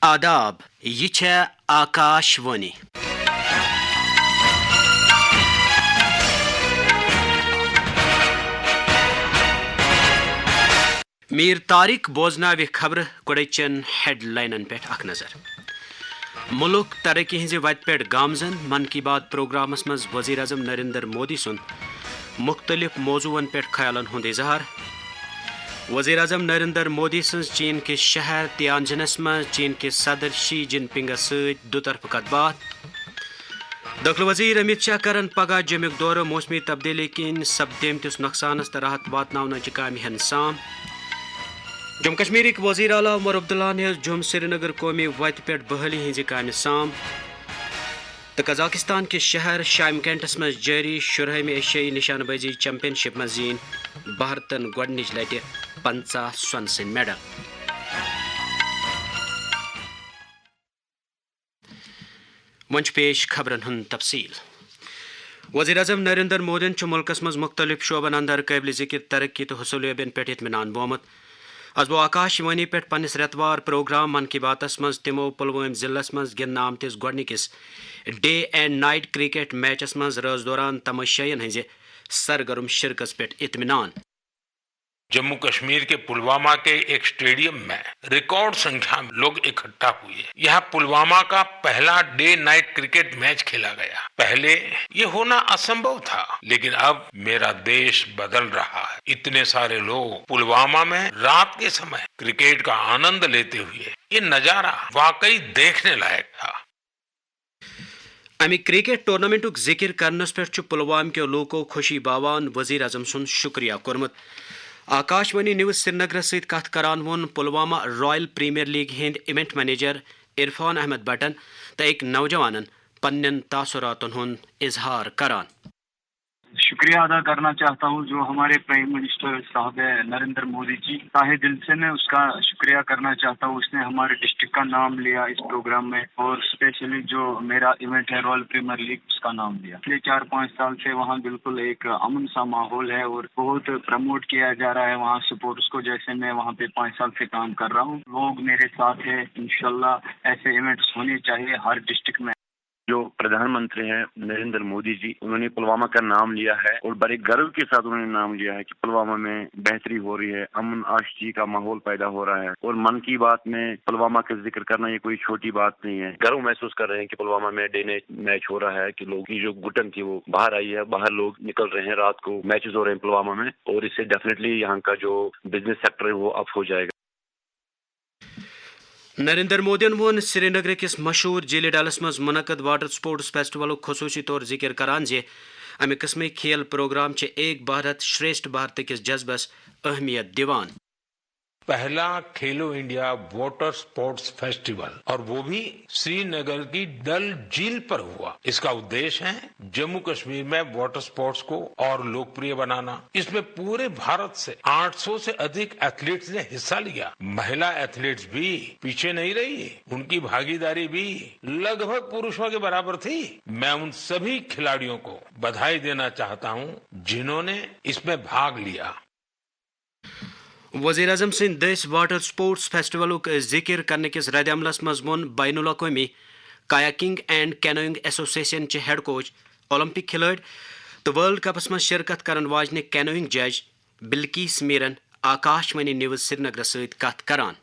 آداب یہ چھے آکاش وانی میر طارق بوزناوِ خبر گۄڈٕچٮ۪ن ہیڈ لاینن پٮ۪ٹھ اکھ نظر ملک ترقی ہٕنٛزِ وتہِ پٮ۪ٹھ گامزن من کی بات پروگرامس منٛز وزیر اعظم نریندر مودی سُنٛد مختلف موضوعن پٮ۪ٹھ خیالن ہُنٛد اظہار وزیر اعظم نریندر مودی سٕنٛز چین کِس شہر تیانجنس منٛز چین کِس صدر شی جن پنگس سۭتۍ دُطرفہٕ کتھ باتھ داخلہٕ وزیر امت شاہ کرن پگہہ جوٚمیُک دورٕ موسمی تبدیلی کِنۍ سپدیمتِس نۄقصانس تہٕ راحت واتناونٕچہِ کامہِ ہن سام جموں کشمیرٕکۍ وزیر اعلیٰ عمر عبداللہ ہن ہیٚژ جوٚم سری نگر قومی وتہِ پٮ۪ٹھ بحٲلی ہٕنٛزِ کامہِ سام تہٕ قزاقستان کِس شہر شایمکینٹس منٛز جٲری شُرہٲمہِ ایشیٲیی نشانہٕ بٲزی چیمپین شپ منٛز زیٖنۍ بھارتن گۄڈنِچ لٹہِ 50 سۄنہٕ سٕنٛدۍ میڈل وۄنۍ چھُ پیش خبرن ہُنٛد تفصیل وزیر اعظم نریندر مودین چھُ مُلکس منٛز مختلف شعبن اندر قٲبلِ ذِکر ترقی تہٕ حصوٗلیابین پٮ۪ٹھ اطمینان بومُت آز گوٚو آکاش وانی پٮ۪ٹھ پننِس رٮ۪توار پروگرام من کی باتس منٛز تِمو پُلوٲمۍ ضلعس منٛز گِنٛدنہٕ آمتِس گۄڈنِکِس day and night cricket matches منٛز رٲژ دوران تماشٲیین ہٕنٛزِ سرگرم شرکت پٮ۪ٹھ اطمینان جموں کشمیر کے پلوامہ کے ایک اسٹیڈیم میں ریکارڈ سنکھیا میں لوگ اکٹھا ہوئے. یہاں پلوامہ کا پہلا ڈے نائٹ کرکٹ میچ کھیلا گیا. پہلے یہ ہونا اسمبھو تھا لیکن اب میرا دیش بدل رہا ہے. اتنے سارے لوگ پلوامہ میں رات کے سمے کرکٹ کا آنند لیتے ہوئے یہ نظارہ واقعی دیکھنے لائق تھا. امہِ کرکٹ ٹورنامنٹُک ذِکر کرنس پٮ۪ٹھ چھُ پُلوامہ کیو لوٗکو خوشی باوان وزیر اعظم سُنٛد شُکریہ کوٚرمُت. آکاش وانی نِوٕز سری نگرس سۭتۍ کتھ کران ووٚن پُلوامہ رائل پریمیئر لیگ ہٕنٛدۍ ایونٹ منیجر عرفان احمد بٹن تہٕ أکۍ نوجوانن پننٮ۪ن تاثراتن ہُنٛد اظہار کران. شکریہ ادا کرنا چاہتا ہوں جو ہمارے پرائم منسٹر صاحب نریندر مودی جی تاہ دل سے میں اس کا شکریہ کرنا چاہتا ہوں. اس نے ہمارے ڈسٹرکٹ کا نام لیا اس پروگرام میں اور اسپیشلی جو میرا ایونٹ ہے رائل پریمیئر لیگ اس کا نام لیا. پچھلے 4-5 سال سے وہاں بالکل ایک امن سا ماحول ہے اور بہت پروموٹ کیا جا رہا ہے وہاں سپورٹس کو. جیسے میں وہاں پہ 5 سال سے کام کر رہا ہوں, لوگ میرے ساتھ ہیں. انشاءاللہ ایسے ایونٹس ہونے چاہیے ہر ڈسٹرکٹ میں. جو پردھان منتری ہیں نریندر مودی جی انہوں نے پلوامہ کا نام لیا ہے اور بڑے گرو کے ساتھ انہوں نے نام لیا ہے کہ پلوامہ میں بہتری ہو رہی ہے, امن آشتی کا ماحول پیدا ہو رہا ہے. اور من کی بات میں پلوامہ کا ذکر کرنا یہ کوئی چھوٹی بات نہیں ہے. گرو محسوس کر رہے ہیں کہ پلوامہ میں ڈے نائٹ میچ ہو رہا ہے, کہ لوگوں کی جو گٹن تھی وہ باہر آئی ہے, باہر لوگ نکل رہے ہیں, رات کو میچز ہو رہے ہیں پلوامہ میں, اور اس سے ڈیفینیٹلی یہاں کا جو بزنس سیکٹر ہے وہ اپ ہو جائے گا. نریندر مودین ووٚن سری نگر کِس مشہوٗر جیٖلہِ ڈلس منٛز مُنعقد واٹر سپورٹس فیسٹولُک خصوٗصی طور ذِکر کران زِ امہِ قٕسمٕکۍ کھیل پروگرام چھِ ایک بھارت شریشٹھ بھارت کِس جذبس اہمیت دِوان. پہلا کھیلو انڈیا واٹر سپورٹس فیسٹیول اور وہ بھی سری نگر کی ڈل جھیل پر ہوا. اس کا ادیش ہے جموں کشمیر میں واٹر سپورٹس کو اور لوکپریہ بنانا. اس میں پورے بھارت سے 800 سے ادھک ایتھلیٹس نے حصہ لیا. مہیلا ایتھلیٹس بھی پیچھے نہیں رہی, ان کی بھاگیداری بھی لگ بھگ پروشوں کے برابر تھی. میں ان سبھی کھلاڑیوں کو بدھائی دینا چاہتا ہوں جنہوں نے اس میں بھاگ لیا. وزیر اعظم سٕنٛدِ دٔسۍ واٹر سپورٹس فیسٹولُک ذِکر کرنہٕ کِس رد عملس منٛز ووٚن بین الاقوٲمی کایاکنگ اینڈ کینوئنگ ایسوسیشن چہِ ہیڈ کوچ, اولمپک کھلٲڑۍ تہٕ ورلڈ کپس منٛز شرکت کرن واجنہِ کینوئنگ جج بلکیس میرن آکاش وانی نیوز سری نگر سۭتۍ کتھ کران.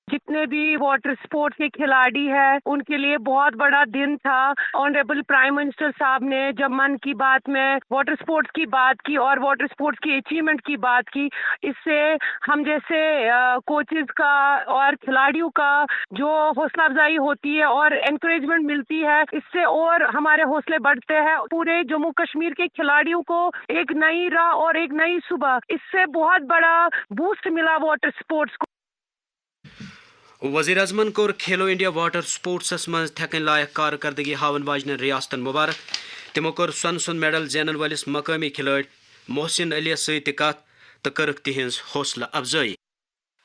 جتنے بھی واٹر سپورٹس کے کھلاڑی ہیں ان کے لیے بہت بڑا دن تھا. آنریبل پرائم منسٹر صاحب نے جب من کی بات میں واٹر سپورٹس کی بات کی اور واٹر سپورٹس کی اچیومنٹ کی بات کی, اس سے ہم جیسے کوچز کا اور کھلاڑیوں کا جو حوصلہ افزائی ہوتی ہے اور انکریجمنٹ ملتی ہے, اس سے اور ہمارے حوصلے بڑھتے ہیں. پورے جموں کشمیر کے کھلاڑیوں کو ایک نئی راہ اور ایک نئی صبح, اس سے بہت بڑا بوسٹ ملا واٹر سپورٹس کو. وزیر اعظمن کوٚر کھیلو انڈیا واٹر سپورٹسس منٛز تھٮ۪کٕنۍ لایق کارکردگی ہاوَن واجنٮ۪ن ریاستن مُبارک. تِمو کوٚر سۄنہٕ سُنٛد میڈل زینن وٲلِس مقٲمی کھلٲڑۍ محسن علیَس سۭتۍ تہِ کتھ تہٕ کٔرٕکھ تِہنٛز حوصلہٕ افزٲیی.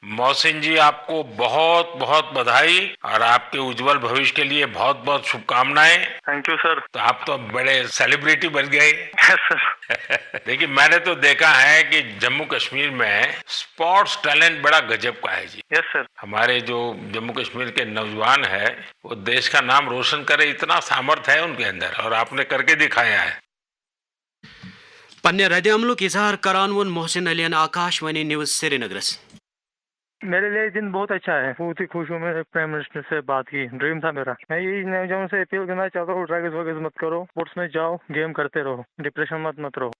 मोहसिन जी, आपको बहुत बहुत बधाई और आपके उज्जवल भविष्य के लिए बहुत बहुत शुभकामनाएं। Thank you sir. तो आप तो बड़े सेलिब्रिटी बन गए। Yes sir. देखिए, मैंने तो देखा है कि जम्मू कश्मीर में स्पोर्ट्स टैलेंट बड़ा गजब का है जी। Yes sir. हमारे जो जम्मू कश्मीर के नौजवान है वो देश का नाम रोशन करे, इतना सामर्थ्य है उनके अंदर और आपने करके दिखाया है। पन्ने रद्द अमलुक इजहार करान वोन मोहसिन अलियन आकाशवाणी न्यूज श्रीनगरस। मेरे लिए दिन बहुत अच्छा है, बहुत ही खुश हूँ। मैं प्राइम मिनिस्टर से बात की, ड्रीम था मेरा। मैं यही नौजवानों से अपील करना चाहता हूँ, ड्रग्स वगैरह मत करो, स्पोर्ट्स में जाओ, गेम करते रहो, डिप्रेशन मत रहो।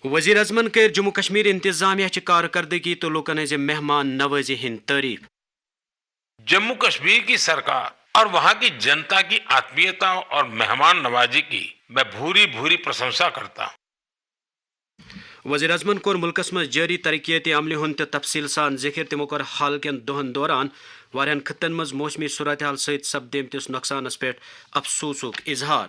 वजीर अजमन कर जम्मू कश्मीर इंतजामिया ची कारकर्दगी तो लोकन हज मेहमान नवाजी हिंद तारीफ। जम्मू कश्मीर की सरकार और वहाँ की जनता की आत्मीयता और मेहमान नवाजी की मैं भूरी भूरी प्रशंसा करता हूँ। वजीर अजमन कोर मुल्कस मज जारी तरक्याती अमल हुंद तफसील सान जिक्र। तिमो कोर हाल कन दोहन दौरान वारियान खितन मज मौसमी सूरत हाल सहित सपदेमतिस नुकसानस पे अफसोसुक इजहार।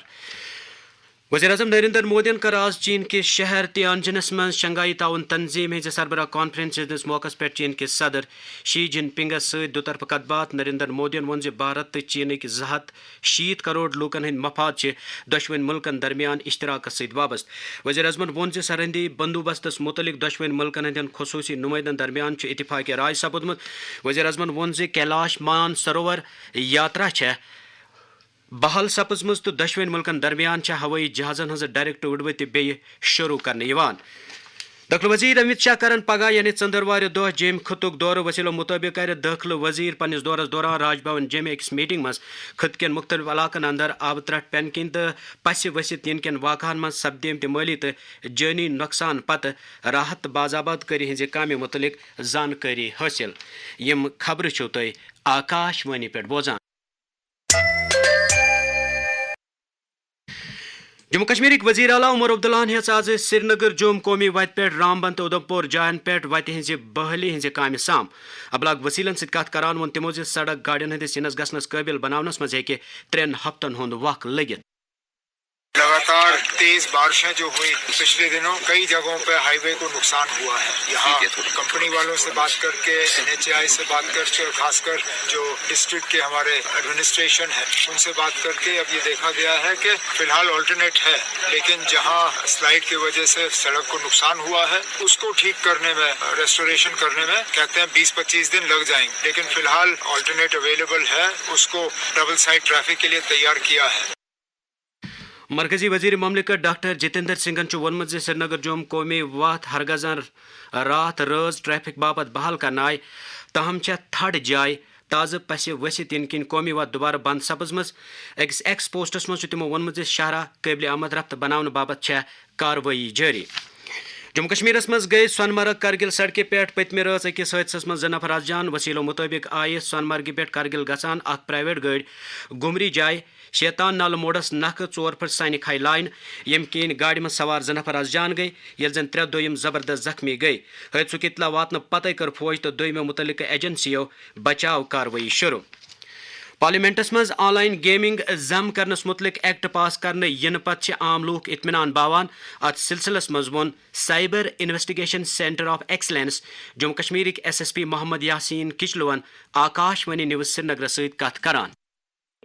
वज़ीर आज़म नरेंद्र मोदी कर आज चीन के शहर तियानजिनस मं शंघाई ताउन तंजीम हज सरबराह कॉन्फ्रेंस हंदिस मौके पे चीन के सदर शी जिनपिंगस सहित दुतरफ कतबात। नरेंद्र मोदी वोन भारत तो चीनक 260 करोड़ लूकन हंद मफाद दोशवन मुल्कन दरमियान इश्तराक सहित वाबस्त। वज़ीर आज़मन वोन सरहदी बंदोबस्तस मुतलिक दोशवन मुल्कन हंदन खसूसी नुमाइंदन दरमियान इतफाक राय सपदमुत। वज़ीर आज़मन वोन कैलाश मान सरोवर यात्रा बहाल सपजम तो दोशवन मुल्कन दरमियान हवाई जहाजन हज डायरेक्ट उड़वत बे शुरू करने। दाखिल वजीर अमित शाह करन पगह यानी चंदरवार दह जेम खतुक दौर। वसीलों मुताबिक कर दाखिल वजीर पन्निस दौरस दौरान राजभवन जेम अकिस मीटिंग मज खत कन मुख्तलिफ इलाकन अंदर आब त्रट पेन किन तो पस वसित इन कन वाक़ान मज सपदेम माली तो जानी नुकसान पत राहत बाजाबाद करी हज कामि मुतलिक जानकारी हासिल। यम खबर छो तुम आकाशवाणी पे बोजान। जम्मू कश्मीर वजीर आला उमर अब्दुल्ला हेच आज श्रीनगर जोम कौमी वत पे रामबन तो उधमपुर जायन पे वत हज बहाली हज काम साम। अबलाग वसीलन सत कत करान वोन तिमो सड़क गाड़ियों हंदिस इनस गसनस काबिल बनावनस मज हेके 3 हफ्तन हुंद वक्त लगित। लगातार तेज बारिशें जो हुई पिछले दिनों कई जगहों पर हाईवे को नुकसान हुआ है। यहाँ कंपनी वालों से बात करके, NHAI से बात करके, खासकर जो डिस्ट्रिक्ट के हमारे एडमिनिस्ट्रेशन है उनसे बात करके अब ये देखा गया है कि फिलहाल ऑल्टरनेट है, लेकिन जहाँ स्लाइड की वजह से सड़क को नुकसान हुआ है उसको ठीक करने में, रेस्टोरेशन करने में कहते हैं 20-25 दिन लग जाएंगे, लेकिन फिलहाल ऑल्टरनेट अवेलेबल है, उसको डबल साइड ट्रैफिक के लिए तैयार किया है। मरकजी वजीर ममलिकत डॉक्टर जितेंद्र सिंघन वोनमुत श्रीनगर जोम कौमी वत हरगजन रात रज ट्रैफिक बाबत बहाल करना आय, तहम थड़ जाय ताज़ पस वसित इन किन कौमी वत दोबारा बंद सपजम। अकिस एक्स पोस्टस मज तमो वोनमुत शाहरा काबिल आमद रफ्त बनाने बाबत कार्रवाई जारी। जम्मू कश्मीरस मज गई सोनमर्ग करगिल सड़क पे पतमे रज अकिस हादसस मज 2 नफर आज जान। वसीलों मुताबिक आय सोनमर्ग पे करगिल गसान प्राइवेट गाड़ी गुमरी जाय शैतान नाल मोड़स नख 4 फुट सैनिक हाई लाइन, यम किन गाड़ी में सवार 2 नफर आज जान गई ये जन 3 दोयम जबरदस्त जख्मी गई। हादसुक इतला वातन पते कर फौज तो दोयमो मुतलिक एजेंसियों बचाव कार्रवाई शुरू। पार्लियामेंटस मज ऑनलाइन गेमिंग जम करनस मुतलिक एक्ट पास करने इन पत आम लूक इत्मीनान बावान। अत सिलसिलस मज वोन cyber investigation centre of excellence Jammu Kashmir SSP Mohammad Yasin किचलुवन आकाशवाणी न्यूज श्रीनगर सहित कथ करान।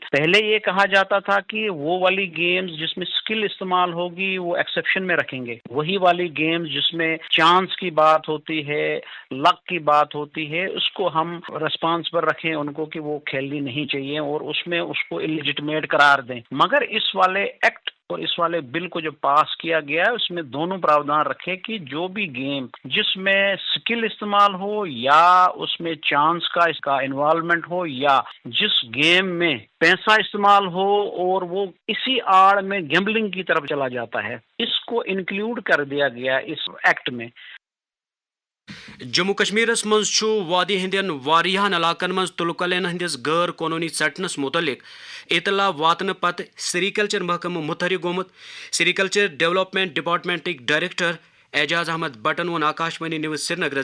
पहले ये कहा जाता था कि वो वाली गेम्स जिसमें स्किल इस्तेमाल होगी वो एक्सेप्शन में रखेंगे, वही वाली गेम्स जिसमें चांस की बात होती है, लक की बात होती है, उसको हम रिस्पांस पर रखें उनको कि वो खेलनी नहीं चाहिए और उसमें उसको इलिजिटिमेट करार दें। मगर इस वाले एक्ट और इस वाले बिल को जो पास किया गया है उसमें दोनों प्रावधान रखे कि जो भी गेम जिसमें स्किल इस्तेमाल हो या उसमें चांस का इसका इन्वॉल्वमेंट हो या जिस गेम में पैसा इस्तेमाल हो और वो इसी आड़ में गैम्बलिंग की तरफ चला जाता है, इसको इंक्लूड कर दिया गया इस एक्ट में। जम्मू कश्मीरस मज वादी हंदन वारियाहन इलाकन मज तुलकलन हंदिस गैर कानूनी चटनस मुतलिक इतला वातन पत सेरीकल्चर महकमह मुतहरिक गोमुत। सेरीकल्चर डेवलपमेंट डिपार्टमेंटिक डायरेक्टर एजाज अहमद बटन वोन आकाशवाणी न्यूज श्रीनगर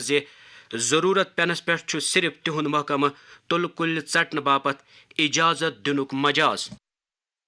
जरूरत पेनस पे सिर्फ तिहुंद महकमह तुल कुल चटन बापत इजाजत दिनुक मजाज।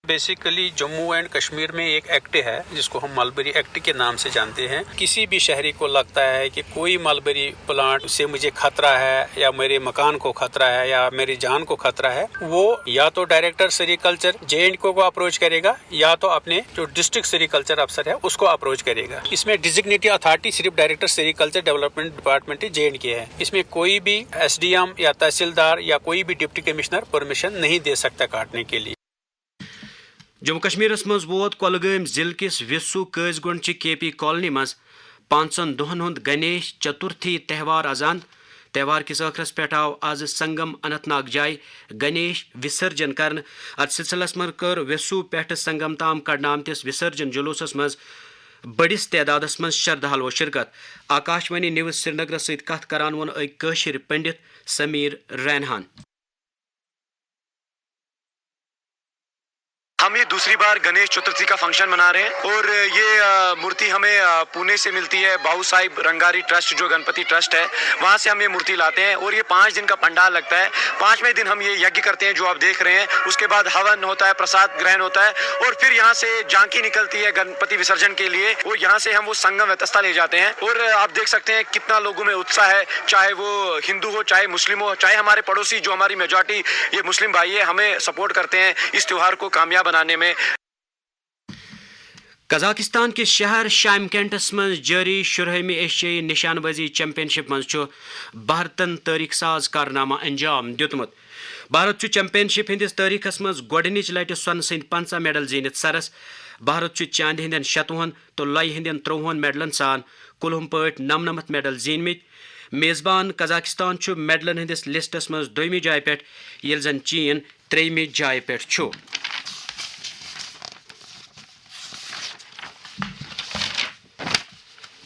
बेसिकली जम्मू एंड कश्मीर में एक एक्ट है जिसको हम मलबरी एक्ट के नाम से जानते हैं। किसी भी शहरी को लगता है कि कोई मलबरी प्लांट से मुझे खतरा है या मेरे मकान को खतरा है या मेरी जान को खतरा है, वो या तो डायरेक्टर सेरिकल्चर JNK को अप्रोच करेगा या तो अपने जो डिस्ट्रिक्ट सेरिकल्चर अफसर है उसको अप्रोच करेगा। इसमें डिजिग्नेटेड अथॉरिटी सिर्फ director sericulture development department JNK है। इसमें कोई भी SDM या तहसीलदार या कोई भी डिप्टी कमिश्नर परमिशन नहीं दे सकता काटने के लिए। जम्मू कश्मीरस मज वोत कोलगाम जिले किस विसु कजगुंड KP कॉलोनी मज 5 दोहन हुंद गणेश चतुर्थी त्यौहार अजान। त्यौहार किस ٲخرس पे आव आज संगम अनंतनाग जाय गणेश विसर्जन कर। अत सिलसिलस मज कर विसु पे संगम ताम कड़ना आमतिस विसर्जन जुलूसस मज बड़िस तादादस मज श्रद्धालुओं शिरकत। आकाशवाणी न्यूज श्रीनगर सत कथ करान वोन अक कशिर पंडित समीर रैनहान। हम ये दूसरी बार गणेश चतुर्थी का फंक्शन मना रहे हैं और ये मूर्ति हमें पुणे से मिलती है। बाबू साहिब रंगारी ट्रस्ट जो गणपति ट्रस्ट है वहाँ से हम ये मूर्ति लाते हैं और ये 5 दिन का पंडाल लगता है। 5वें दिन हम ये यज्ञ करते हैं जो आप देख रहे हैं। उसके बाद हवन होता है, प्रसाद ग्रहण होता है और फिर यहाँ से झांकी निकलती है गणपति विसर्जन के लिए और यहाँ से हम वो संगम व्यवस्था ले जाते हैं। और आप देख सकते हैं कितना लोगों में उत्साह है, चाहे वो हिंदू हो, चाहे मुस्लिम हो, चाहे हमारे पड़ोसी जो हमारी मेजॉरिटी ये मुस्लिम भाई है, हमें सपोर्ट करते हैं इस त्यौहार को कामयाब बनाने में। कजाकिस्तान के शहर शामकेंटस मं जारी 18वीं एशियाई निशानबाजी चैंपियनशिप मं भारतन तारीख साज कारनामा अंजाम दितमुत। भारत चैंपियनशिप हंदिस तारीखस मं गोडनिच लटि स्वर्ण सद 50 मेडल जीनित सरस। भारत चांदी हंदन 57 तो लय हंदन 53 मेडलन सान कुलहुम पट 99 मेडल जीनमित। मेजबान कजाकिस्तान मेडलन हंदिस लिस्टस मं 2वीं जाय पे येल जन चीन 3वीं जाय पे।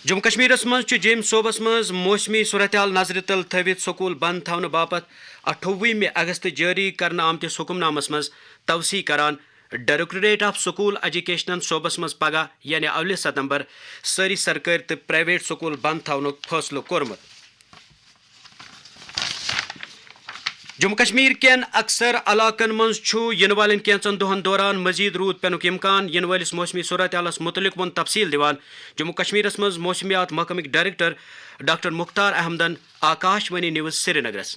जम्मू कश्मीरस मं जेम सोबस मं मौसमी सूरत हाल नजर तल थवित स्कूल बंद थवन बापत 28 अगस्त जारी करना आमतिस हुक्मनामस मं तवसी करान directorate of school education Sobers मं पगह यानी 1 सितंबर सारी सरकारी तो प्राइवेट स्कूल बंद थवन फैसलो कोरमुत। जम्मू कश्मीर केन अक्सर इलाकन मं इन वाले कैंचन दोहन दौरान मजीद रूद पेनुक इम्कान। इन वालिस मौसमी सूरत हालस मुतलिक वोन तफसील दिवान जम्मू कश्मीरस मं मौसमियात महकमक डायरेक्टर डॉक्टर मुख्तार अहमदन आकाशवाणी न्यूज श्रीनगर।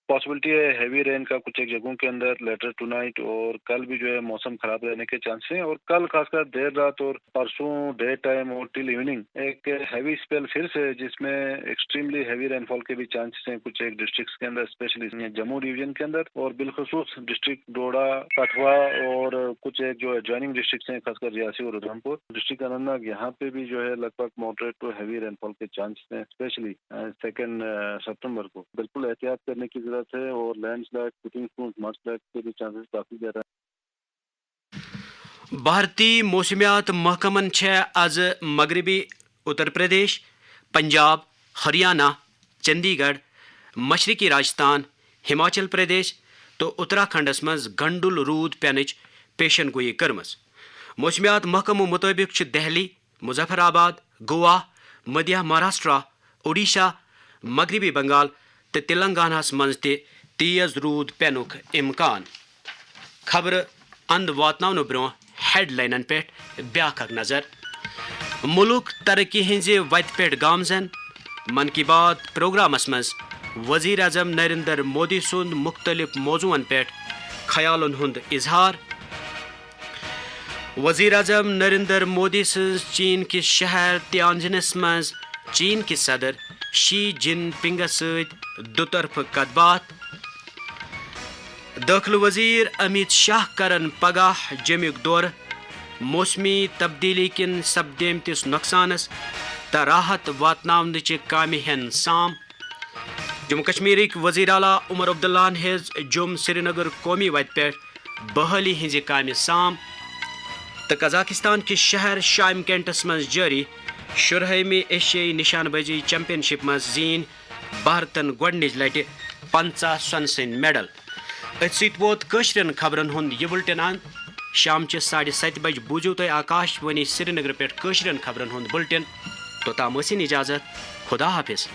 पॉसिबिलिटी है हैवी रेन का कुछ एक जगहों के अंदर लेटर टू नाइट और कल भी जो है मौसम खराब रहने के चांसेस हैं और कल खासकर देर रात और परसों डे टाइम और टिल इवनिंग एक हैवी स्पेल फिर से जिसमें एक्सट्रीमली हैवी रेनफॉल के भी चांसेस हैं कुछ एक डिस्ट्रिक्ट्स के अंदर स्पेशली जम्मू डिवीजन के अंदर और बिलखुसूस डिस्ट्रिक्ट डोडा कठुआ और कुछ एक जो एडजॉइनिंग डिस्ट्रिक्ट्स हैं खासकर रियासी और उधमपुर डिस्ट्रिक्ट अनंतनाग यहाँ पे भी जो है लगभग मॉडरेट टू हैवी रेनफॉल के चांसेस हैं स्पेशली 2 सितंबर को। बिल्कुल एहतियात करने की है और लैंडस्लाइड पुटिंग मडस्लाइड के भी चांसेस काफी ज्यादा। भारतीय मौसमियात महकमन आज मगरबी उत्तर प्रदेश, पंजाब, हरियाणा, चंडीगढ़, मशरकी राजस्थान, हिमाचल प्रदेश तो उत्तराखंडस मज गंडुल रूद पेनच पेशन गोई करमस। मौसमियात महकमों मुताबिक दिल्ली, मुजफ्फराबाद, गोवा, मध्य महाराष्ट्र, ओडिशा, मगरबी बंगाल तो तेलंगानास मज तेज रूद पेनुक इम्कान। खबर अंद वातन ब्रो हेडलाइन पे ब्याख नजर। मुल्क तरक्की हंजे वत पे गामजन मन की बात प्रोग्रामस मज वजीर अजम नरेंद्र मोदी सुंद मुख्तलिफ मौजून पे ख्यालन हुंद इजहार। वजीर अजम नरेंद्र मोदी चीन के शहर तियानजिनस मज चीन के सदर शी जिनपिंग दुतरफ कदबात। दाखिल वजीर अमित शाह करन पगह जमुक दौर। मौसमी तब्दीली किन सपदेमतिस नुकसानस तो राहत वातनावनच कामि हेन साम। जम्मू कश्मीर वजीर आला उमर अब्दुल्ला हेज जुम श्रीनगर कौमी वत पे बहाली हंज कामि साम। तो कजाकिस्तान के शहर शामकेंटस मं जारी 18वीं एशियाई निशानबाजी चैंपियनशिप मं जीन भारतन गोडनिच लटि 50 स्वर्ण मेडल। अत वोत कशरन खबरन हुंद यह बुलेटिन अंत। शाम 7:30 बज बूझो तुम आकाशवाणी श्रीनगर पे कशरन खबरन हुंद बुलेटिन। तोताम इजाजत, खुदा हाफिज।